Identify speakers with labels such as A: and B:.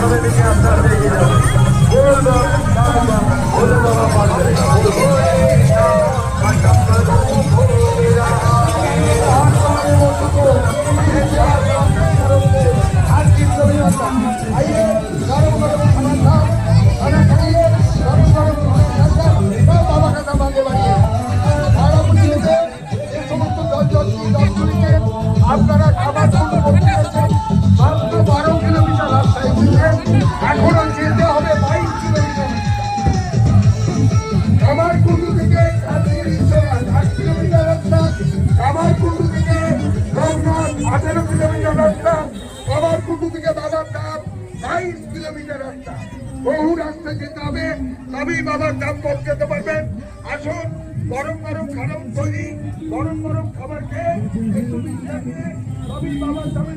A: সবাই দিকে আপনারা এগিয়ে যাবেন। আপনারা খাবার মাত্র 12 কিলোমিটার রাস্তায় এখনো যেতে হবে 22 কিলোমিটার। কামারকুণ্ডু থেকে 8 কিলোমিটার রাস্তা, কামারকুণ্ডু থেকে রঘুনাথ 18 কিলোমিটার রাস্তা, কামারকুণ্ডু থেকে বাবার ধাম 22 কিলোমিটার রাস্তা। বহু রাস্তা যেতে হবে, তবেই বাবার ধাম পৌঁছাতে পারবেন। আসুন, গরম গরম খাবার তৈরি, গরম গরম খাবার খেয়ে একটু বিশ্রাম নিয়ে তবেই বাবার ধামে